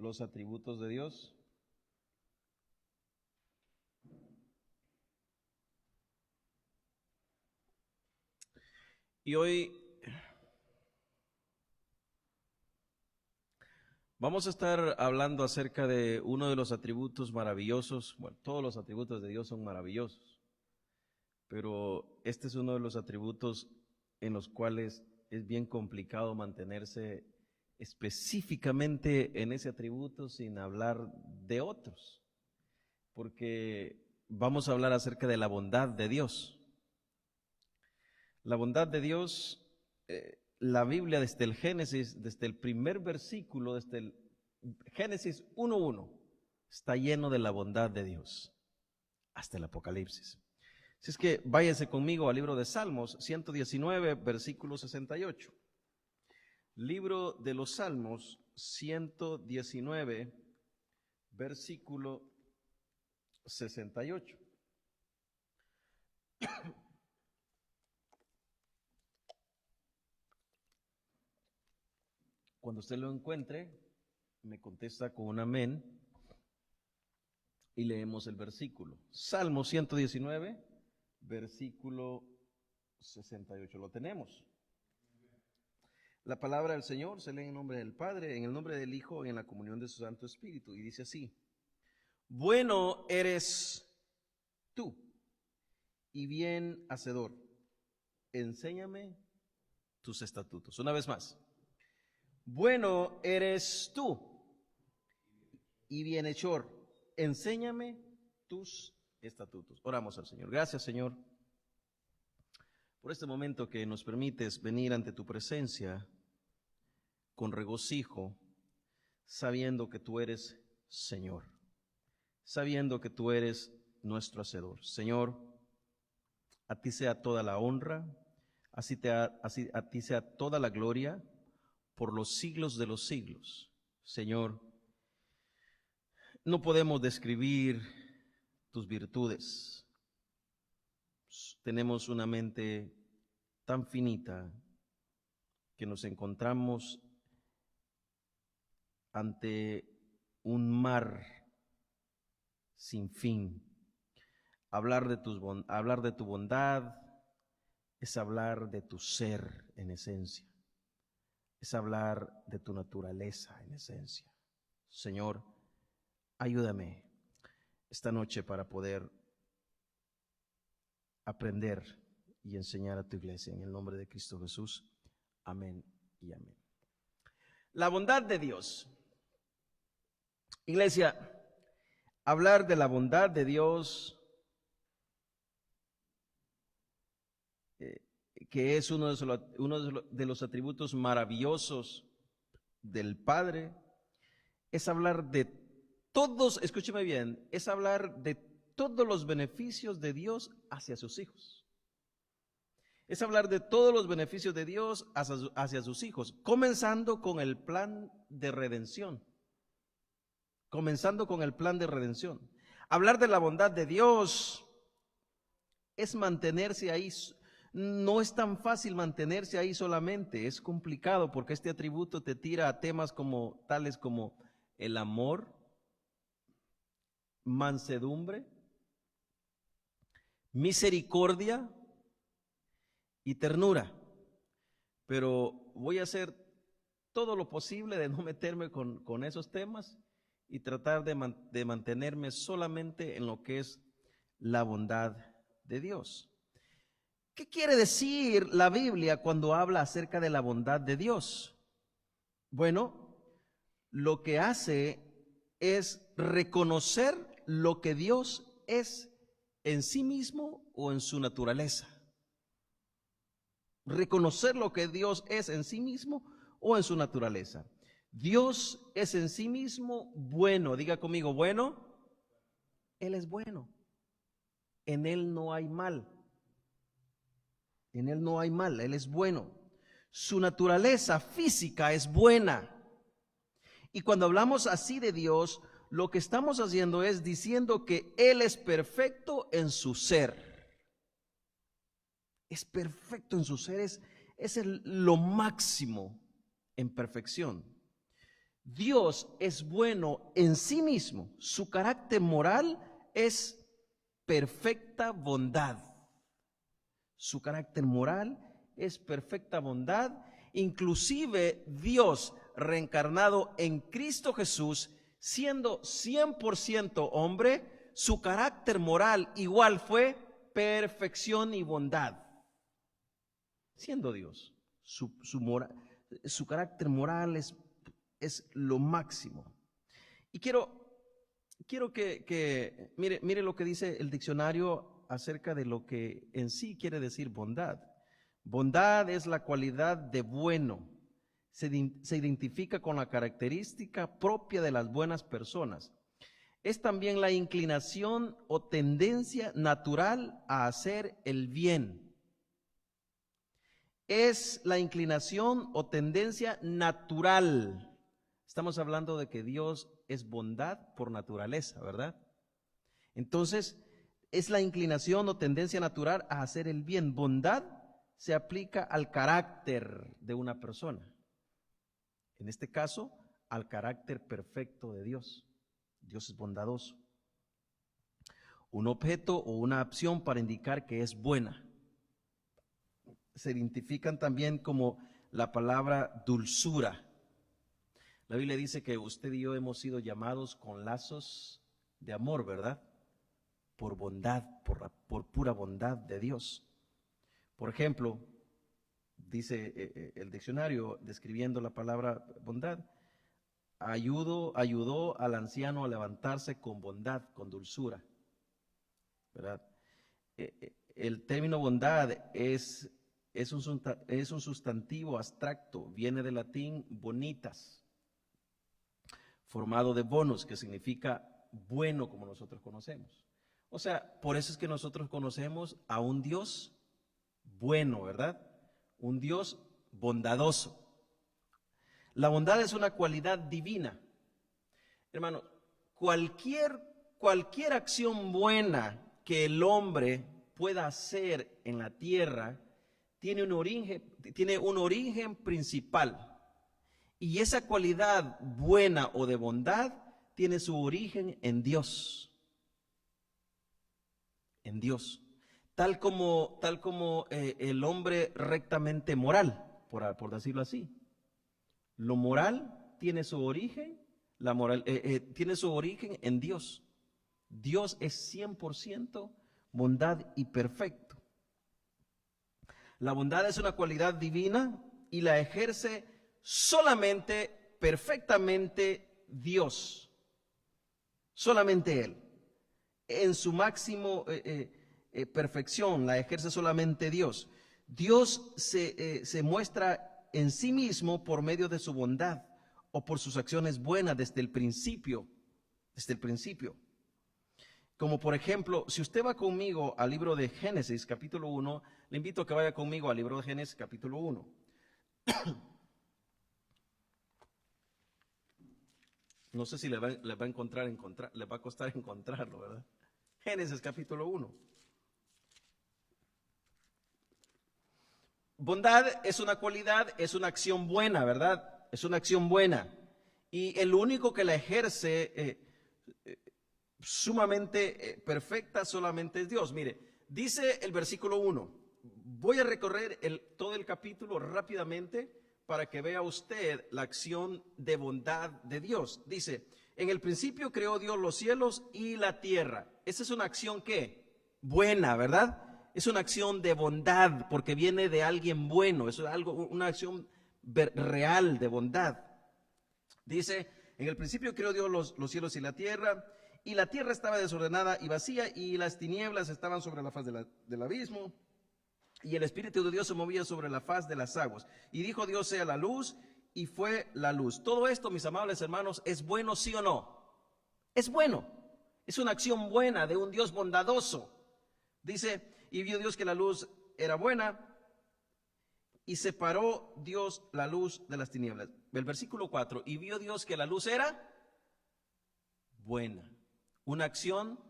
los atributos de Dios. Y hoy vamos a estar hablando acerca de uno de los atributos maravillosos. Bueno, todos los atributos de Dios son maravillosos, pero este es uno de los atributos en los cuales es bien complicado mantenerse específicamente en ese atributo sin hablar de otros, porque vamos a hablar acerca de la bondad de Dios. La bondad de Dios, la Biblia desde el Génesis, desde el primer versículo, desde el Génesis 1:1, está lleno de la bondad de Dios, hasta el Apocalipsis. Así es que váyase conmigo al libro de Salmos 119, versículo 68. Libro de los Salmos 119, versículo 68. Cuando usted lo encuentre, me contesta con un amén y leemos el versículo. Salmo 119, versículo 68. Lo tenemos. La palabra del Señor se lee en el nombre del Padre, en el nombre del Hijo y en la comunión de su Santo Espíritu. Y dice así: bueno eres tú y bien hacedor. Enséñame tus estatutos. Una vez más. Bueno eres tú y bienhechor. Enséñame tus estatutos. Oramos al Señor. Gracias, Señor, por este momento que nos permites venir ante tu presencia con regocijo, sabiendo que tú eres Señor, sabiendo que tú eres nuestro Hacedor. Señor, a ti sea toda la honra, a ti sea toda la gloria por los siglos de los siglos. Señor, no podemos describir tus virtudes. Tenemos una mente tan finita que nos encontramos ante un mar sin fin. Hablar de tu bondad es hablar de tu ser en esencia. Es hablar de tu naturaleza en esencia. Señor, ayúdame esta noche para poder aprender y enseñar a tu iglesia. En el nombre de Cristo Jesús. Amén y amén. La bondad de Dios. Iglesia, hablar de la bondad de Dios, que es uno de los atributos maravillosos del Padre, es hablar de todos, escúcheme bien, es hablar de todos los beneficios de Dios hacia sus hijos. Es hablar de todos los beneficios de Dios hacia sus hijos, comenzando con el plan de redención. Comenzando con el plan de redención. Hablar de la bondad de Dios es mantenerse ahí. No es tan fácil mantenerse ahí solamente, es complicado porque este atributo te tira a temas tales como el amor, mansedumbre, misericordia y ternura. Pero voy a hacer todo lo posible de no meterme con esos temas y tratar de mantenerme solamente en lo que es la bondad de Dios. ¿Qué quiere decir la Biblia cuando habla acerca de la bondad de Dios? Bueno, lo que hace es reconocer lo que Dios es en sí mismo o en su naturaleza. Reconocer lo que Dios es en sí mismo o en su naturaleza. Dios es en sí mismo bueno. Diga conmigo, bueno. Él es bueno. En Él no hay mal. En Él no hay mal, Él es bueno. Su naturaleza física es buena. Y cuando hablamos así de Dios, lo que estamos haciendo es diciendo que Él es perfecto en su ser. Es perfecto en su ser, es lo máximo en perfección. Dios es bueno en sí mismo. Su carácter moral es perfecta bondad. Su carácter moral es perfecta bondad. Inclusive Dios reencarnado en Cristo Jesús, siendo 100% hombre, su carácter moral igual fue perfección y bondad. Siendo Dios, su carácter moral es lo máximo. Y quiero que mire lo que dice el diccionario acerca de lo que en sí quiere decir bondad. Bondad es la cualidad de bueno. Se identifica con la característica propia de las buenas personas. Es también la inclinación o tendencia natural a hacer el bien. Es la inclinación o tendencia natural. Estamos hablando de que Dios es bondad por naturaleza, ¿verdad? Entonces, es la inclinación o tendencia natural a hacer el bien. Bondad se aplica al carácter de una persona. En este caso, al carácter perfecto de Dios. Dios es bondadoso. Un objeto o una acción para indicar que es buena. Se identifican también como la palabra dulzura. La Biblia dice que usted y yo hemos sido llamados con lazos de amor, ¿verdad? Por bondad, por pura bondad de Dios. Por ejemplo, dice el diccionario describiendo la palabra bondad, ayudó al anciano a levantarse con bondad, con dulzura, ¿verdad? El término bondad es un sustantivo abstracto, viene del latín bonitas, formado de bonus, que significa bueno como nosotros conocemos. O sea, por eso es que nosotros conocemos a un Dios bueno, ¿verdad? Un Dios bondadoso. La bondad es una cualidad divina. Hermano, cualquier acción buena que el hombre pueda hacer en la tierra tiene un origen principal. Y esa cualidad buena o de bondad tiene su origen en Dios. En Dios. Tal como el hombre rectamente moral, por decirlo así. Lo moral tiene su origen, tiene su origen en Dios. Dios es 100% bondad y perfecto. La bondad es una cualidad divina y la ejerce solamente, perfectamente Dios. Solamente Él. En su máximo perfección la ejerce solamente Dios. Dios se muestra en sí mismo por medio de su bondad o por sus acciones buenas desde el principio. Como por ejemplo, si usted va conmigo al libro de Génesis capítulo 1, le invito a que vaya conmigo al libro de Génesis capítulo 1. No sé si le va a costar encontrarlo, ¿verdad? Génesis capítulo 1. Bondad es una cualidad, es una acción buena, ¿verdad? Es una acción buena. Y el único que la ejerce sumamente perfecta solamente es Dios. Mire, dice el versículo 1. Voy a recorrer todo el capítulo rápidamente para que vea usted la acción de bondad de Dios. Dice, en el principio creó Dios los cielos y la tierra. Esa es una acción ¿qué? Buena, ¿verdad? Es una acción de bondad porque viene de alguien bueno. Es una acción real de bondad. Dice, en el principio creó Dios los cielos y la tierra estaba desordenada y vacía, y las tinieblas estaban sobre la faz del abismo, y el Espíritu de Dios se movía sobre la faz de las aguas. Y dijo Dios, sea la luz, y fue la luz. Todo esto, mis amables hermanos, ¿es bueno, sí o no? Es bueno. Es una acción buena de un Dios bondadoso. Dice, y vio Dios que la luz era buena, y separó Dios la luz de las tinieblas. El versículo 4, y vio Dios que la luz era buena. Una acción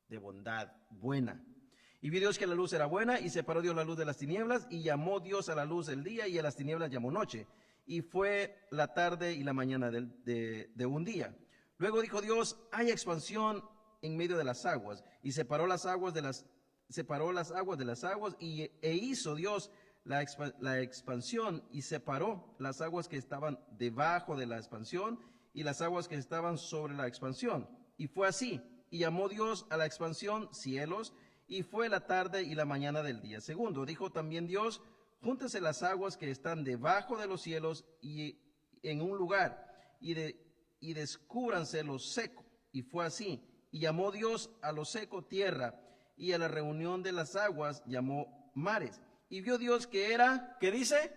de bondad buena. Y vio Dios que la luz era buena, y separó Dios la luz de las tinieblas, y llamó Dios a la luz el día, y a las tinieblas llamó noche. y fue la tarde y la mañana de un día. Luego dijo Dios, hay expansión en medio de las aguas, y separó las aguas de las aguas, e hizo Dios la expansión, y separó las aguas que estaban debajo de la expansión y las aguas que estaban sobre la expansión. Y fue así, y llamó Dios a la expansión cielos, y fue la tarde y la mañana del día segundo. Dijo también Dios, júntense las aguas que están debajo de los cielos y en un lugar, y descúbranse lo seco. Y fue así. Y llamó Dios a lo seco tierra, y a la reunión de las aguas llamó mares. Y vio Dios que era, ¿qué dice?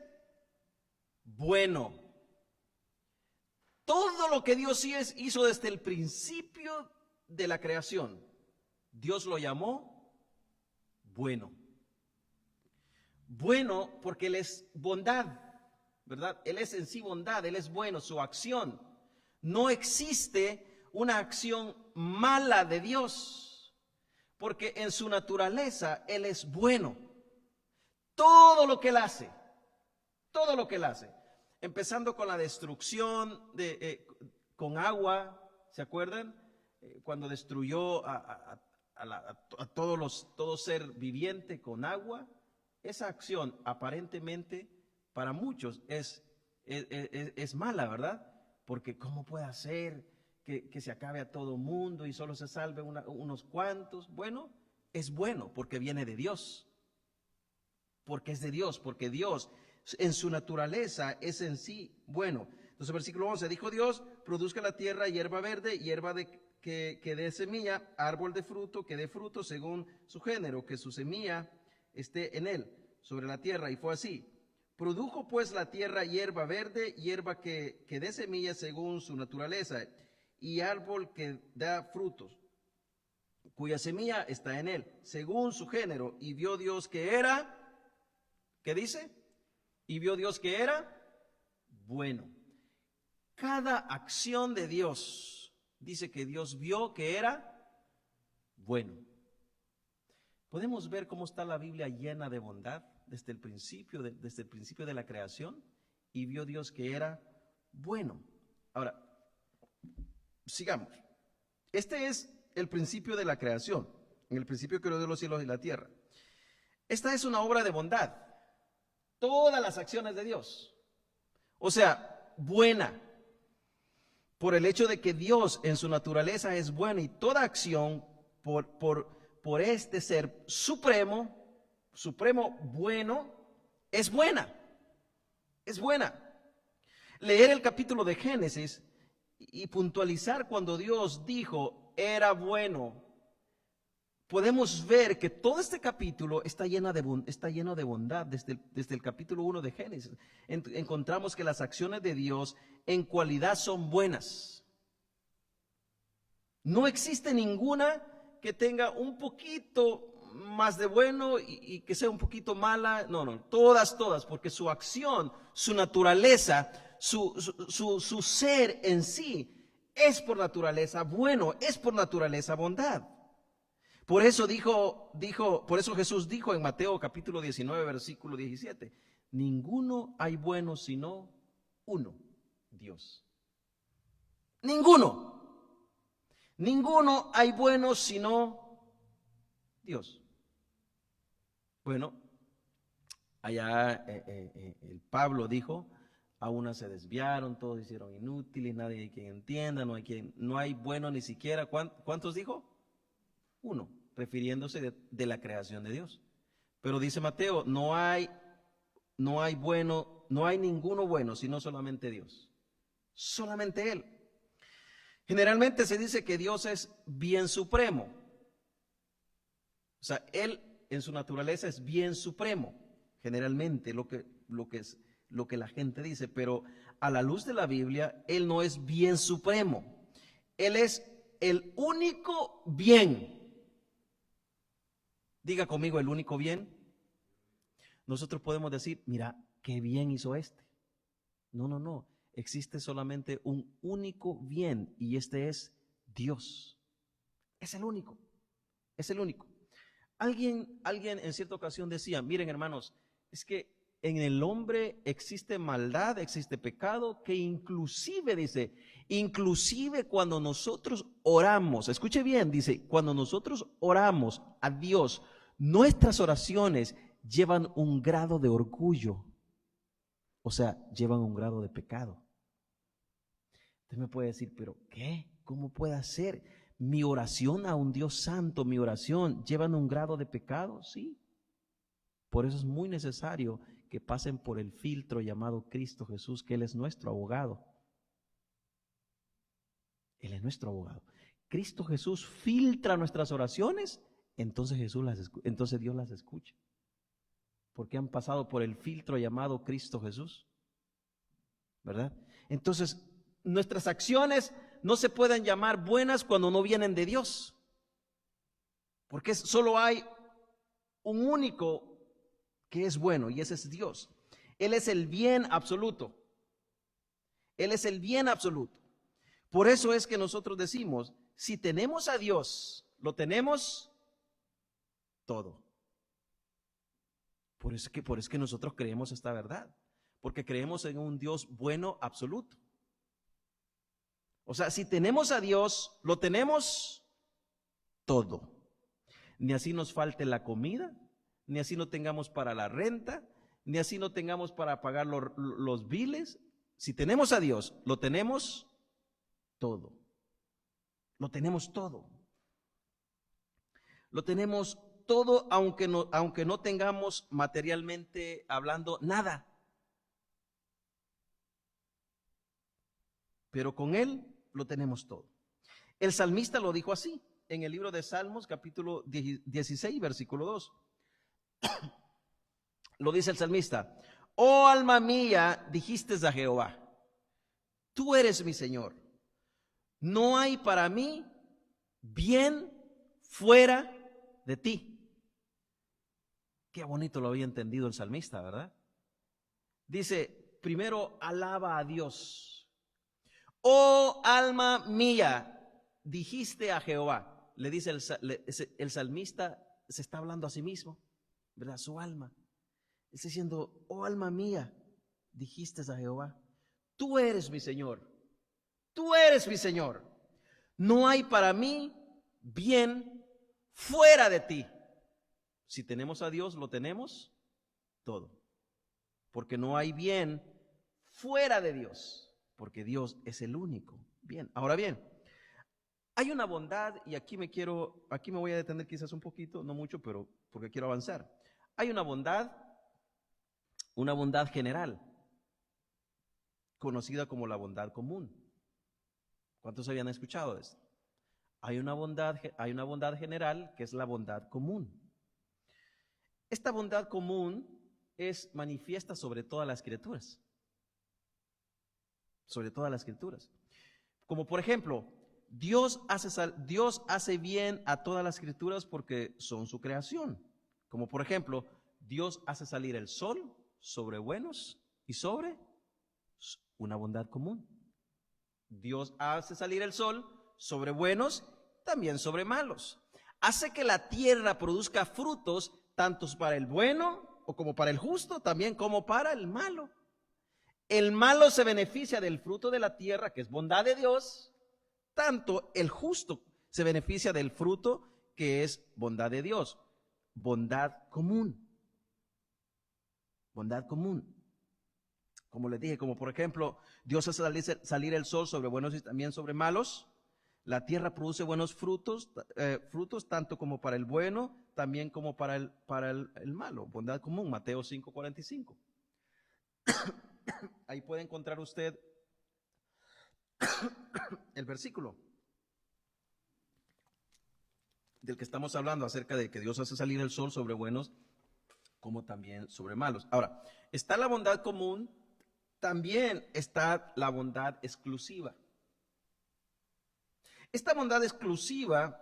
Bueno. Todo lo que Dios hizo desde el principio de la creación, Dios lo llamó bueno. Bueno porque Él es bondad, ¿verdad? Él es en sí bondad, Él es bueno, su acción. No existe una acción mala de Dios, porque en su naturaleza Él es bueno. Todo lo que Él hace, empezando con la destrucción con agua, ¿se acuerdan? Cuando destruyó a todo ser viviente con agua. Esa acción aparentemente para muchos es mala, ¿verdad? Porque ¿cómo puede ser que se acabe a todo mundo y solo se salve unos cuantos? Bueno, es bueno porque viene de Dios. Porque es de Dios, porque Dios en su naturaleza es en sí bueno. Entonces, versículo 11, dijo Dios, produzca la tierra hierba verde, hierba que dé semilla, árbol de fruto, que dé fruto según su género, que su semilla esté en él, sobre la tierra. Y fue así. Produjo pues la tierra hierba verde, hierba que dé semilla según su naturaleza, y árbol que da frutos, cuya semilla está en él, según su género. Y vio Dios que era, ¿qué dice? Y vio Dios que era bueno. Cada acción de Dios dice que Dios vio que era bueno. Podemos ver cómo está la Biblia llena de bondad desde el principio de la creación, y vio Dios que era bueno. Ahora, sigamos. Este es el principio de la creación, en el principio creó Dios los cielos y la tierra. Esta es una obra de bondad. Todas las acciones de Dios, o sea, buena, por el hecho de que Dios en su naturaleza es bueno, y toda acción por este ser supremo bueno, es buena, es buena. Leer el capítulo de Génesis y puntualizar cuando Dios dijo era bueno, podemos ver que todo este capítulo está lleno de bondad. Desde el capítulo 1 de Génesis encontramos que las acciones de Dios en cualidad son buenas. No existe ninguna que tenga un poquito más de bueno y que sea un poquito mala. No, todas, porque su acción, su naturaleza, su ser en sí es por naturaleza bueno, es por naturaleza bondad. Por eso Jesús dijo en Mateo capítulo 19, versículo 17, ninguno hay bueno sino uno, Dios. Ninguno hay bueno sino Dios. Bueno, allá el Pablo dijo, a unas se desviaron, todos se hicieron inútiles, nadie hay quien entienda, no hay bueno ni siquiera. ¿Cuántos dijo? Uno, refiriéndose de la creación de Dios. Pero dice Mateo, no hay ninguno bueno, sino solamente Dios. Solamente Él. Generalmente se dice que Dios es bien supremo. O sea, Él en su naturaleza es bien supremo. Generalmente lo que la gente dice, pero a la luz de la Biblia, Él no es bien supremo. Él es el único bien. Diga conmigo, el único bien. Nosotros podemos decir, mira, qué bien hizo este. No. Existe solamente un único bien, y este es Dios. Es el único. Alguien en cierta ocasión decía, miren hermanos, es que en el hombre existe maldad, existe pecado, que inclusive, dice, inclusive cuando nosotros oramos, escuche bien, dice, cuando nosotros oramos a Dios, nuestras oraciones llevan un grado de orgullo, o sea, llevan un grado de pecado. Usted me puede decir, pero ¿qué? ¿Cómo puede ser? Mi oración a un Dios santo, mi oración, ¿llevan un grado de pecado? Sí. Por eso es muy necesario que pasen por el filtro llamado Cristo Jesús, que Él es nuestro abogado. Él es nuestro abogado. Cristo Jesús filtra nuestras oraciones, entonces entonces Dios las escucha. Porque han pasado por el filtro llamado Cristo Jesús. ¿Verdad? Entonces, nuestras acciones no se pueden llamar buenas cuando no vienen de Dios. Porque solo hay un único que es bueno, y ese es Dios. Él es el bien absoluto. Él es el bien absoluto. Por eso es que nosotros decimos, si tenemos a Dios, lo tenemos todo. Por eso que nosotros creemos esta verdad, porque creemos en un Dios bueno absoluto. O sea, si tenemos a Dios, lo tenemos todo. Ni así nos falte la comida, ni así no tengamos para la renta, ni así no tengamos para pagar los biles. Si tenemos a Dios, lo tenemos todo. Lo tenemos todo. Lo tenemos todo, aunque no tengamos materialmente hablando nada. Pero con Él lo tenemos todo. El salmista lo dijo así, en el libro de Salmos, capítulo 16, versículo 2. Lo dice el salmista: oh alma mía, dijiste a Jehová, tú eres mi Señor. No hay para mí bien fuera de ti. Qué bonito lo había entendido el salmista, ¿verdad? Dice, primero alaba a Dios. Oh alma mía, dijiste a Jehová. Le dice el salmista, se está hablando a sí mismo, ¿verdad? Su alma. Está diciendo, oh alma mía, dijiste a Jehová, tú eres mi Señor, tú eres mi Señor. No hay para mí bien fuera de ti. Si tenemos a Dios, lo tenemos todo. Porque no hay bien fuera de Dios, porque Dios es el único bien. Ahora bien, hay una bondad, y aquí me voy a detener quizás un poquito, no mucho, pero porque quiero avanzar. Hay una bondad general, conocida como la bondad común. ¿Cuántos habían escuchado esto? Hay una bondad general que es la bondad común. Esta bondad común es manifiesta sobre todas las criaturas. Sobre todas las criaturas. Como por ejemplo, Dios hace bien a todas las criaturas porque son su creación. Como por ejemplo, Dios hace salir el sol sobre buenos y sobre una bondad común. Dios hace salir el sol sobre buenos, también sobre malos. Hace que la tierra produzca frutos, tanto para el bueno o como para el justo, también como para el malo. El malo se beneficia del fruto de la tierra, que es bondad de Dios, tanto el justo se beneficia del fruto que es bondad de Dios. Bondad común. Bondad común. Como les dije, como por ejemplo, Dios hace salir el sol sobre buenos y también sobre malos. La tierra produce buenos frutos, tanto como para el bueno, también como para el malo. Bondad común, Mateo 5:45. Ahí puede encontrar usted el versículo del que estamos hablando, acerca de que Dios hace salir el sol sobre buenos como también sobre malos. Ahora, está la bondad común, también está la bondad exclusiva. Esta bondad exclusiva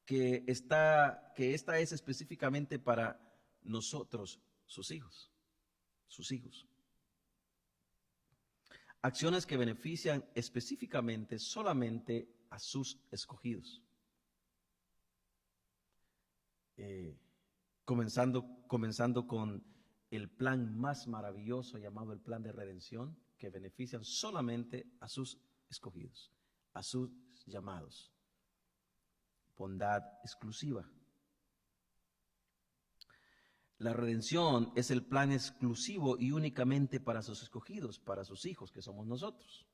que esta es específicamente para nosotros, sus hijos. Acciones que benefician específicamente solamente a sus escogidos. Comenzando con el plan más maravilloso llamado el plan de redención, que benefician solamente a sus escogidos, a sus llamados. Bondad exclusiva. La redención es el plan exclusivo y únicamente para sus escogidos, para sus hijos, que somos nosotros.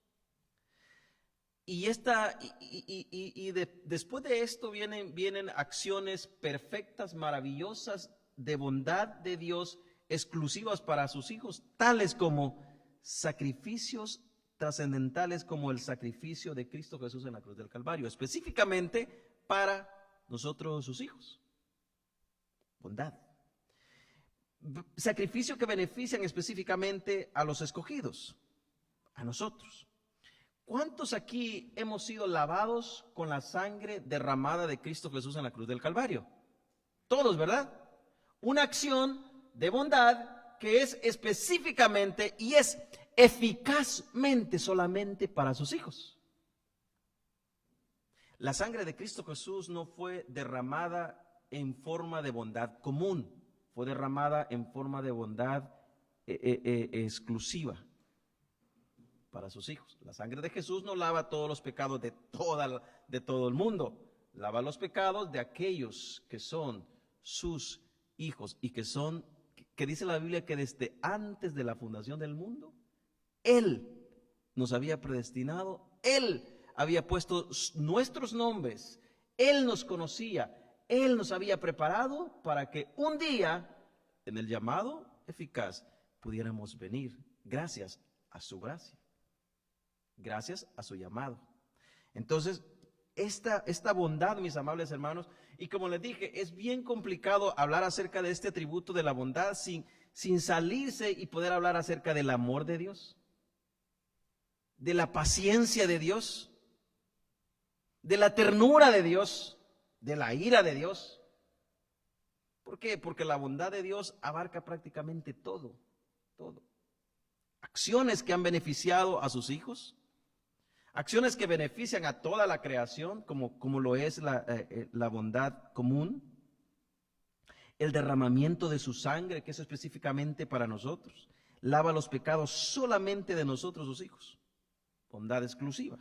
Después de esto vienen acciones perfectas, maravillosas, de bondad de Dios, exclusivas para sus hijos, tales como sacrificios trascendentales como el sacrificio de Cristo Jesús en la cruz del Calvario, específicamente para nosotros sus hijos. Bondad. Sacrificio que benefician específicamente a los escogidos, a nosotros. ¿Cuántos aquí hemos sido lavados con la sangre derramada de Cristo Jesús en la cruz del Calvario? Todos, ¿verdad? Una acción de bondad que es específicamente y es eficazmente solamente para sus hijos. La sangre de Cristo Jesús no fue derramada en forma de bondad común, fue derramada en forma de bondad exclusiva para sus hijos. La sangre de Jesús no lava todos los pecados de todo el mundo, lava los pecados de aquellos que son sus hijos y que dice la Biblia que desde antes de la fundación del mundo, Él nos había predestinado, Él había puesto nuestros nombres, Él nos conocía, Él nos había preparado para que un día, en el llamado eficaz, pudiéramos venir gracias a su gracia, gracias a su llamado. Entonces, esta bondad, mis amables hermanos, y como les dije, es bien complicado hablar acerca de este atributo de la bondad sin salirse y poder hablar acerca del amor de Dios, de la paciencia de Dios, de la ternura de Dios, de la ira de Dios. ¿Por qué? Porque la bondad de Dios abarca prácticamente todo. Acciones que han beneficiado a sus hijos, acciones que benefician a toda la creación, como lo es la bondad común, el derramamiento de su sangre, que es específicamente para nosotros, lava los pecados solamente de nosotros, sus hijos, bondad exclusiva.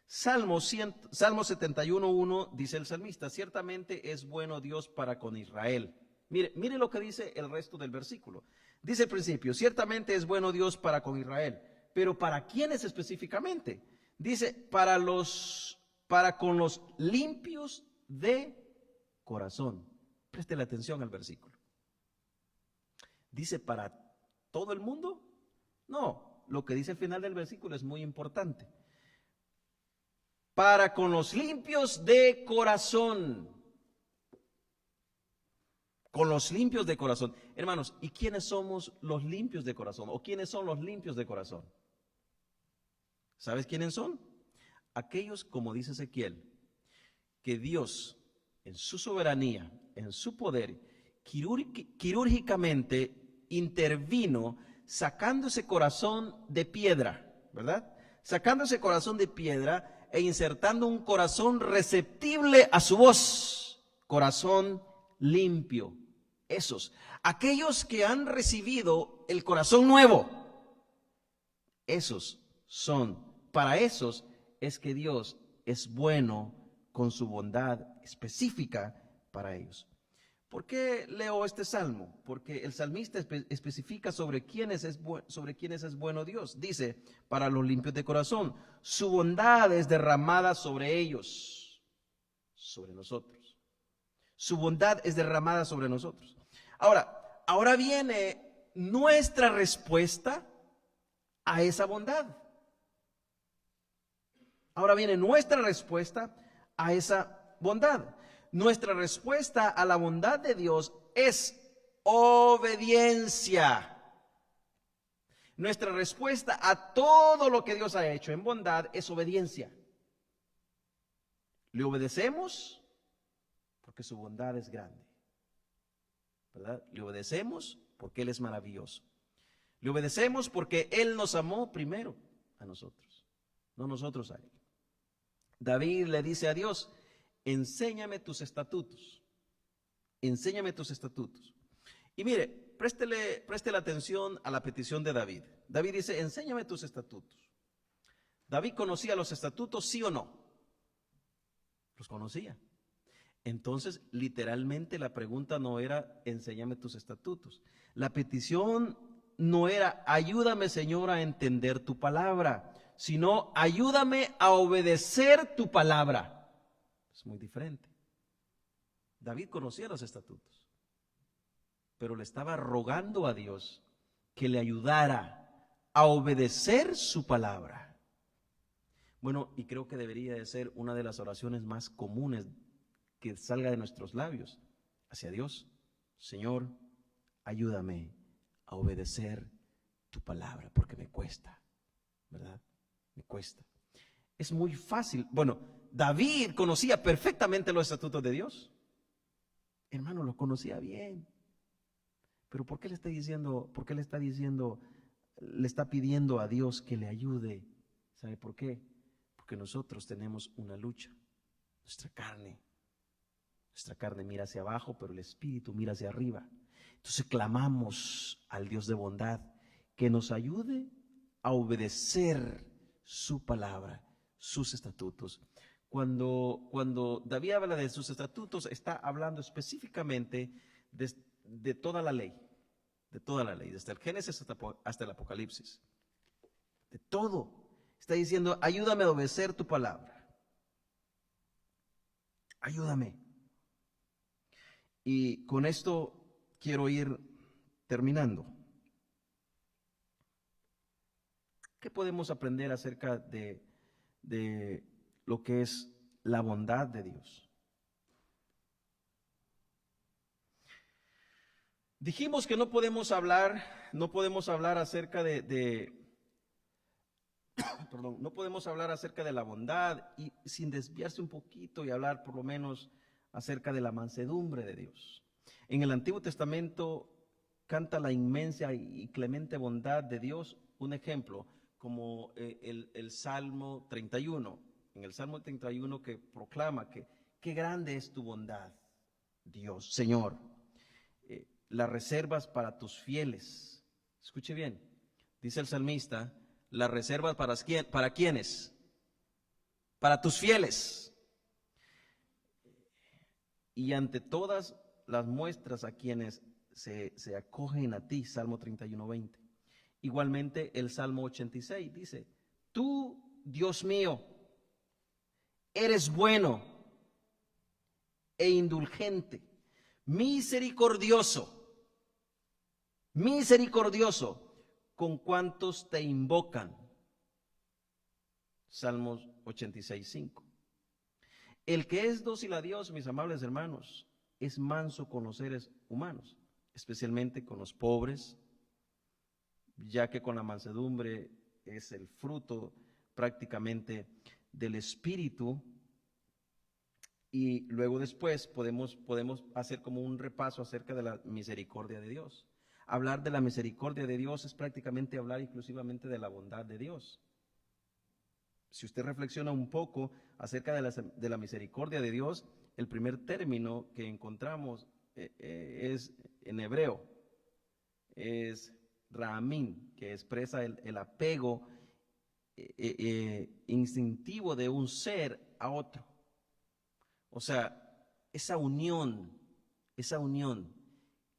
Salmo 71:1 dice el salmista: ciertamente es bueno Dios para con Israel. Mire lo que dice el resto del versículo. Dice al principio: ciertamente es bueno Dios para con Israel. Pero ¿para quiénes específicamente? Dice: para con los limpios de corazón. Preste la atención al versículo. ¿Dice para todo el mundo? No, lo que dice al final del versículo es muy importante. Para con los limpios de corazón. Con los limpios de corazón. Hermanos, ¿y quiénes somos los limpios de corazón? ¿O quiénes son los limpios de corazón? ¿Sabes quiénes son? Aquellos, como dice Ezequiel, que Dios, en su soberanía, en su poder, quirúrgicamente intervino sacando ese corazón de piedra, ¿verdad? Sacando ese corazón de piedra e insertando un corazón receptible a su voz, corazón limpio. Aquellos que han recibido el corazón nuevo, para esos es que Dios es bueno con su bondad específica para ellos. ¿Por qué leo este salmo? Porque el salmista especifica sobre quiénes es bueno Dios. Dice: para los limpios de corazón, su bondad es derramada sobre ellos, sobre nosotros. Su bondad es derramada sobre nosotros. Ahora viene nuestra respuesta a esa bondad. Ahora viene nuestra respuesta a esa bondad. Nuestra respuesta a la bondad de Dios es obediencia. Nuestra respuesta a todo lo que Dios ha hecho en bondad es obediencia. Le obedecemos porque su bondad es grande, ¿verdad? Le obedecemos porque Él es maravilloso. Le obedecemos porque Él nos amó primero a nosotros, no nosotros a Él. David le dice a Dios: enséñame tus estatutos. Enséñame tus estatutos. Y mire, préstele atención a la petición de David. David dice, enséñame tus estatutos. ¿David conocía los estatutos, sí o no? Los conocía. Entonces, literalmente la pregunta no era, enséñame tus estatutos. La petición no era, ayúdame, Señor, a entender tu palabra, sino, ayúdame a obedecer tu palabra. Es muy diferente. David conocía los estatutos, pero le estaba rogando a Dios que le ayudara a obedecer su palabra. Bueno, y creo que debería de ser una de las oraciones más comunes que salga de nuestros labios hacia Dios. Señor, ayúdame a obedecer tu palabra, porque me cuesta, ¿verdad? Me cuesta. Es muy fácil. Bueno, David conocía perfectamente los estatutos de Dios. Hermano, los conocía bien. Pero ¿por qué le está diciendo, le está pidiendo a Dios que le ayude? ¿Sabe por qué? Porque nosotros tenemos una lucha. Nuestra carne mira hacia abajo, pero el espíritu mira hacia arriba. Entonces clamamos al Dios de bondad que nos ayude a obedecer su palabra, sus estatutos. Cuando David habla de sus estatutos, está hablando específicamente de toda la ley, desde el Génesis hasta el Apocalipsis. De todo. Está diciendo, ayúdame a obedecer tu palabra. Ayúdame. Y con esto quiero ir terminando. ¿Qué podemos aprender acerca de lo que es la bondad de Dios? Dijimos que no podemos hablar acerca no podemos hablar acerca de la bondad y sin desviarse un poquito y hablar por lo menos acerca de la mansedumbre de Dios. En el Antiguo Testamento canta la inmensa y clemente bondad de Dios. Un ejemplo, como el Salmo 31. En el Salmo 31 que proclama que qué grande es tu bondad, Dios, Señor. Las reservas para tus fieles. Escuche bien, dice el salmista, las reservas para quiénes, para tus fieles. Y ante todas las muestras a quienes se acogen a ti, Salmo 31:20. Igualmente el Salmo 86 dice, tú, Dios mío, eres bueno e indulgente, misericordioso con cuantos te invocan. Salmos 86:5. El que es dócil a Dios, mis amables hermanos, es manso con los seres humanos, especialmente con los pobres, ya que con la mansedumbre es el fruto prácticamente del Espíritu. Y luego después podemos hacer como un repaso acerca de la misericordia de Dios. Hablar de la misericordia de Dios es prácticamente hablar exclusivamente de la bondad de Dios. Si usted reflexiona un poco acerca de la misericordia de Dios, el primer término que encontramos es en hebreo, es Rahamim, que expresa el apego instintivo de un ser a otro. O sea, esa unión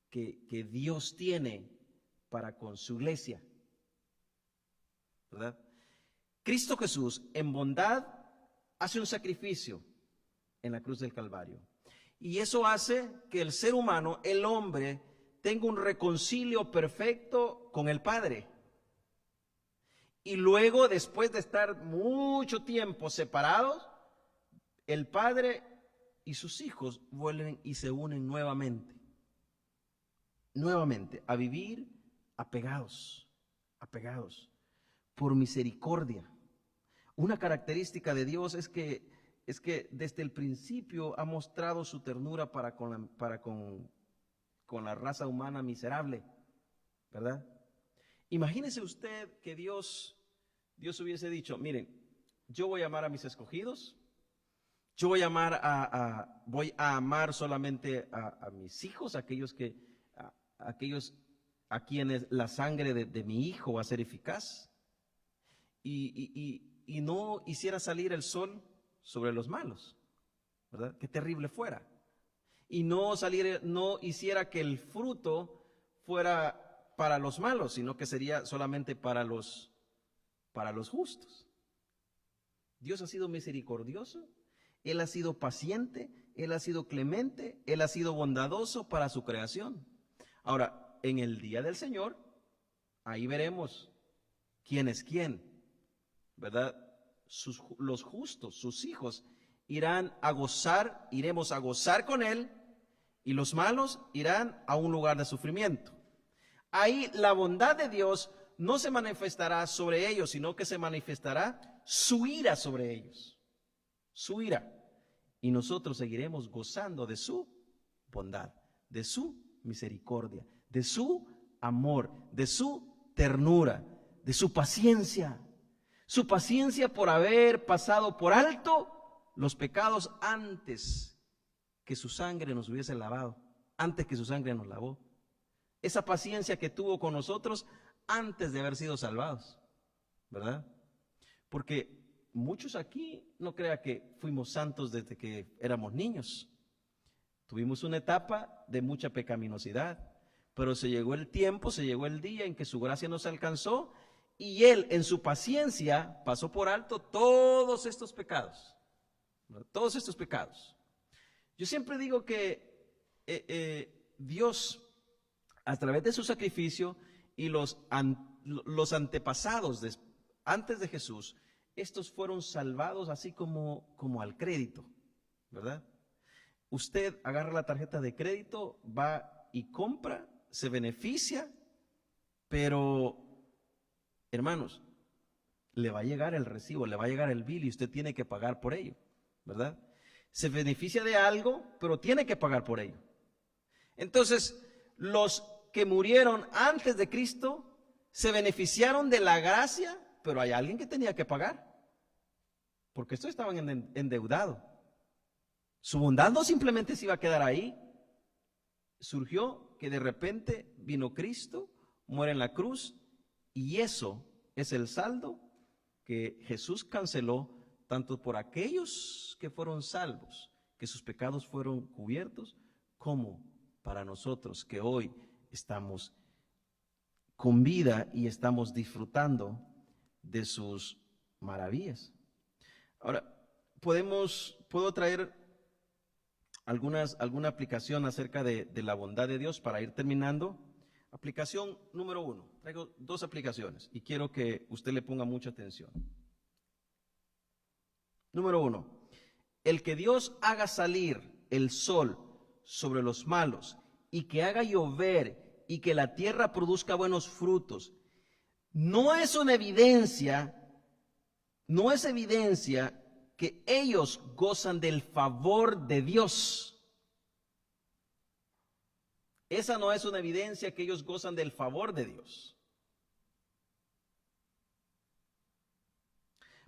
que Dios tiene para con su iglesia, ¿verdad? Cristo Jesús, en bondad, hace un sacrificio en la cruz del Calvario. Y eso hace que el ser humano, el hombre, tenga un reconcilio perfecto con el Padre. Y luego, después de estar mucho tiempo separados, el Padre y sus hijos vuelven y se unen nuevamente a vivir apegados por misericordia. Una característica de Dios es que desde el principio ha mostrado su ternura para con la raza humana miserable, ¿verdad? Imagínese usted que Dios hubiese dicho, miren, yo voy a amar a mis escogidos, yo voy a amar solamente a mis hijos, aquellos a quienes la sangre de mi hijo va a ser eficaz y no hiciera salir el sol sobre los malos, ¿verdad? Qué terrible fuera. Y no hiciera que el fruto fuera para los malos, sino que sería solamente para los justos. Dios ha sido misericordioso, Él ha sido paciente, Él ha sido clemente, Él ha sido bondadoso para su creación. Ahora, en el día del Señor, ahí veremos quién es quién, ¿verdad? Los justos, sus hijos, iremos a gozar con Él, y los malos irán a un lugar de sufrimiento. Ahí la bondad de Dios no se manifestará sobre ellos, sino que se manifestará su ira sobre ellos. Su ira. Y nosotros seguiremos gozando de su bondad, de su misericordia, de su amor, de su ternura, de su paciencia. Su paciencia por haber pasado por alto los pecados antes que su sangre nos hubiese lavado, antes que su sangre nos lavó. Esa paciencia que tuvo con nosotros antes de haber sido salvados, ¿verdad? Porque muchos aquí no crea que fuimos santos desde que éramos niños. Tuvimos una etapa de mucha pecaminosidad, pero se llegó el tiempo, se llegó el día en que su gracia nos alcanzó y Él en su paciencia pasó por alto todos estos pecados, ¿verdad? Todos estos pecados. Yo siempre digo que Dios, a través de su sacrificio y los antepasados antes de Jesús, estos fueron salvados así como al crédito, ¿verdad? Usted agarra la tarjeta de crédito, va y compra, se beneficia, pero, hermanos, le va a llegar el recibo, le va a llegar el bill y usted tiene que pagar por ello, ¿verdad? Se beneficia de algo, pero tiene que pagar por ello. Entonces, los que murieron antes de Cristo se beneficiaron de la gracia, pero hay alguien que tenía que pagar, porque estos estaban endeudados. Su bondad no simplemente se iba a quedar ahí. Surgió que de repente vino Cristo, muere en la cruz, y eso es el saldo que Jesús canceló tanto por aquellos que fueron salvos, que sus pecados fueron cubiertos, como para nosotros que hoy estamos con vida y estamos disfrutando de sus maravillas. Ahora, puedo traer alguna aplicación acerca de la bondad de Dios para ir terminando. Aplicación número 1. Traigo 2 aplicaciones y quiero que usted le ponga mucha atención. Número 1. El que Dios haga salir el sol sobre los malos y que haga llover y que la tierra produzca buenos frutos, no es evidencia que ellos gozan del favor de Dios. Esa no es una evidencia que ellos gozan del favor de Dios.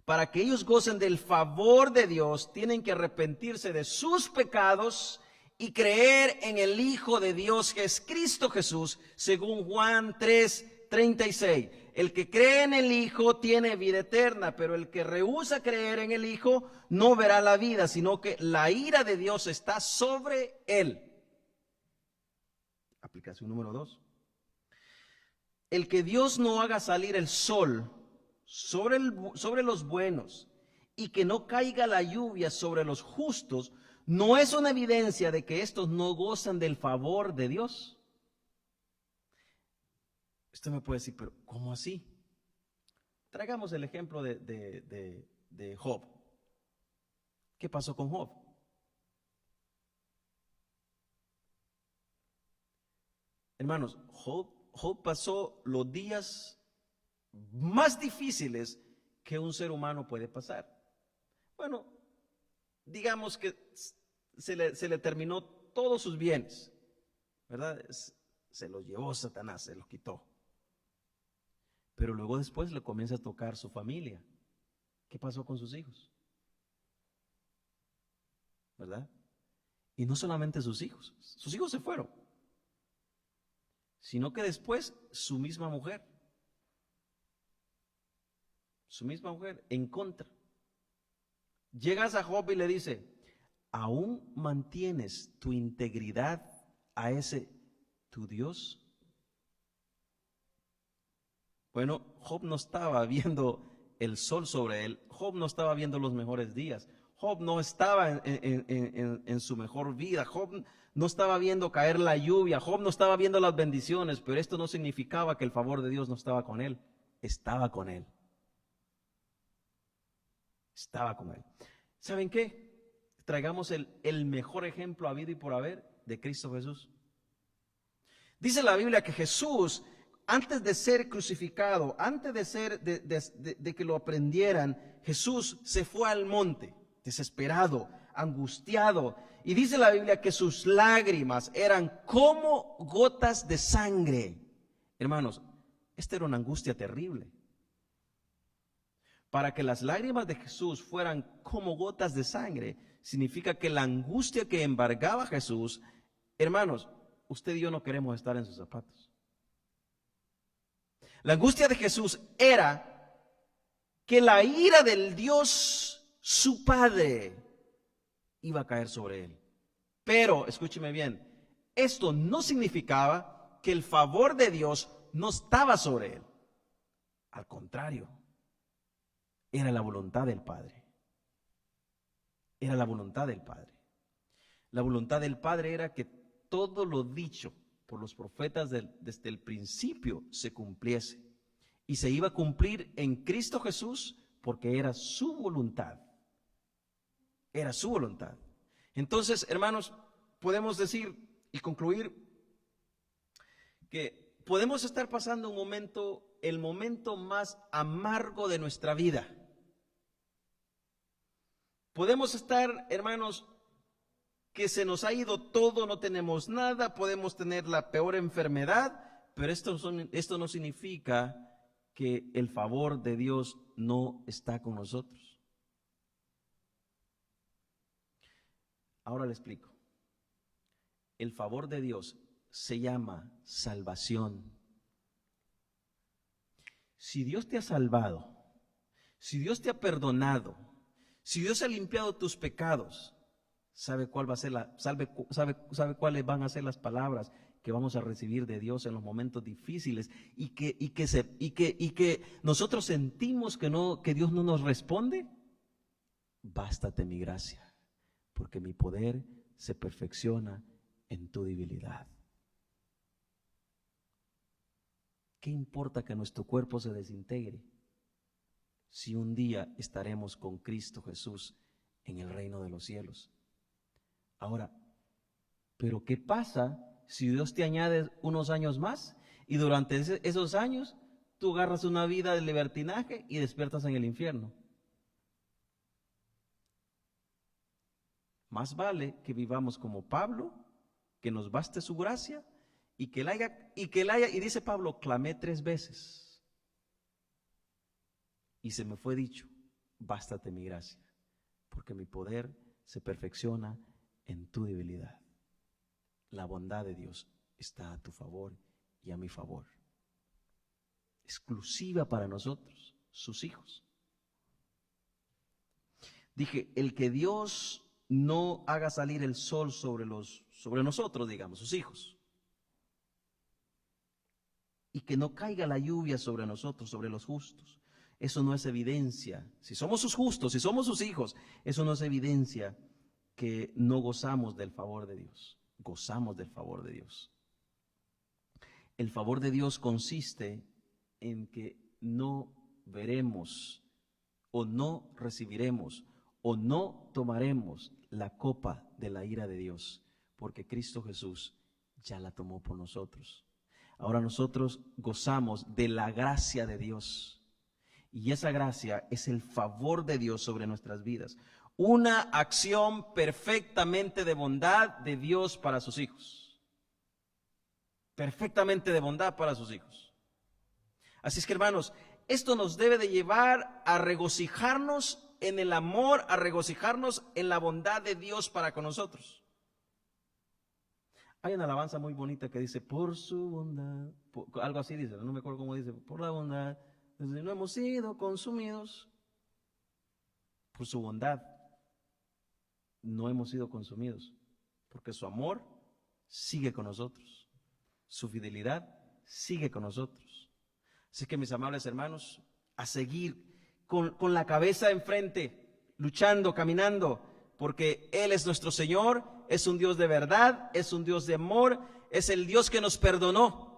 Para que ellos gocen del favor de Dios, tienen que arrepentirse de sus pecados y creer en el Hijo de Dios, que es Cristo Jesús, según Juan 3:36. El que cree en el Hijo tiene vida eterna, pero el que rehúsa creer en el Hijo no verá la vida, sino que la ira de Dios está sobre él. Aplicación número 2. El que Dios no haga salir el sol sobre los buenos y que no caiga la lluvia sobre los justos, no es una evidencia de que estos no gozan del favor de Dios. Usted me puede decir, pero ¿cómo así? Traigamos el ejemplo de Job. ¿Qué pasó con Job? Hermanos, Job pasó los días más difíciles que un ser humano puede pasar. Bueno, digamos que se le terminó todos sus bienes, ¿verdad? Se los llevó Satanás, se los quitó. Pero luego después le comienza a tocar su familia. ¿Qué pasó con sus hijos? ¿Verdad? Y no solamente sus hijos se fueron, sino que después su misma mujer en contra. Llegas a Job y le dice, ¿aún mantienes tu integridad a ese tu Dios? Bueno, Job no estaba viendo el sol sobre él, Job no estaba viendo los mejores días, Job no estaba en su mejor vida, Job no estaba viendo caer la lluvia, Job no estaba viendo las bendiciones, pero esto no significaba que el favor de Dios no estaba con él, estaba con él. Estaba con él. ¿Saben qué? Traigamos el mejor ejemplo habido y por haber de Cristo Jesús. Dice la Biblia que Jesús, antes de ser crucificado, antes de que lo aprendieran, Jesús se fue al monte, desesperado, angustiado. Y dice la Biblia que sus lágrimas eran como gotas de sangre. Hermanos, esta era una angustia terrible. Para que las lágrimas de Jesús fueran como gotas de sangre, significa que la angustia que embargaba a Jesús, hermanos, usted y yo no queremos estar en sus zapatos. La angustia de Jesús era que la ira del Dios, su Padre, iba a caer sobre él. Pero, escúcheme bien, esto no significaba que el favor de Dios no estaba sobre él. Al contrario, era la voluntad del Padre. Era la voluntad del Padre. La voluntad del Padre era que todo lo dicho por los profetas desde el principio se cumpliese. Y se iba a cumplir en Cristo Jesús porque era su voluntad. Era su voluntad. Entonces, hermanos, podemos decir y concluir que podemos estar pasando un momento, el momento más amargo de nuestra vida. Podemos estar, hermanos, que se nos ha ido todo, no tenemos nada, podemos tener la peor enfermedad, pero esto no significa que el favor de Dios no está con nosotros. Ahora le explico. El favor de Dios se llama salvación. Si Dios te ha salvado, si Dios te ha perdonado, si Dios ha limpiado tus pecados, ¿sabe cuáles van a ser las palabras que vamos a recibir de Dios en los momentos difíciles y que nosotros sentimos que Dios no nos responde? Bástate mi gracia, porque mi poder se perfecciona en tu debilidad. ¿Qué importa que nuestro cuerpo se desintegre si un día estaremos con Cristo Jesús en el reino de los cielos? Ahora, ¿pero qué pasa si Dios te añade unos años más y durante esos años tú agarras una vida de libertinaje y despiertas en el infierno? Más vale que vivamos como Pablo, que nos baste su gracia y y dice Pablo, clamé 3 veces y se me fue dicho, bástate mi gracia, porque mi poder se perfecciona en tu debilidad. La bondad de Dios está a tu favor y a mi favor, exclusiva para nosotros, sus hijos. Dije, el que Dios no haga salir el sol sobre nosotros, digamos, sus hijos, y que no caiga la lluvia sobre nosotros, sobre los justos, eso no es evidencia. Si somos sus justos, si somos sus hijos, eso no es evidencia que no gozamos del favor de Dios. Gozamos del favor de Dios. El favor de Dios consiste en que no veremos o no recibiremos o no tomaremos la copa de la ira de Dios, porque Cristo Jesús ya la tomó por nosotros. Ahora nosotros gozamos de la gracia de Dios, y esa gracia es el favor de Dios sobre nuestras vidas. Una acción perfectamente de bondad de Dios para sus hijos. Perfectamente de bondad para sus hijos. Así es que, hermanos, esto nos debe de llevar a regocijarnos en el amor, a regocijarnos en la bondad de Dios para con nosotros. Hay una alabanza muy bonita que dice, por su bondad, algo así dice, no me acuerdo cómo dice, por la bondad, no hemos sido consumidos, por su bondad, no hemos sido consumidos, porque su amor sigue con nosotros, su fidelidad sigue con nosotros. Así que mis amables hermanos, a seguir con la cabeza enfrente, luchando, caminando, porque Él es nuestro Señor, es un Dios de verdad, es un Dios de amor, es el Dios que nos perdonó.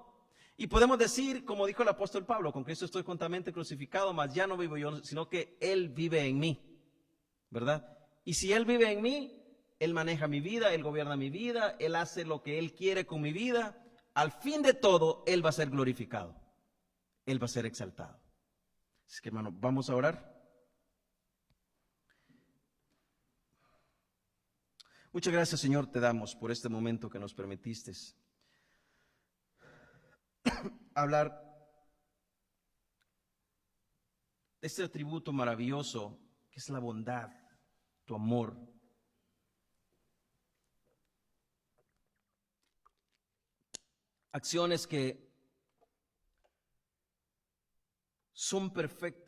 Y podemos decir, como dijo el apóstol Pablo, con Cristo estoy juntamente crucificado, mas ya no vivo yo, sino que Él vive en mí, ¿verdad? Y si Él vive en mí, Él maneja mi vida, Él gobierna mi vida, Él hace lo que Él quiere con mi vida. Al fin de todo, Él va a ser glorificado, Él va a ser exaltado. Así que hermano, vamos a orar. Muchas gracias, Señor, te damos por este momento que nos permitiste hablar de este atributo maravilloso que es la bondad, tu amor. Acciones que son perfectas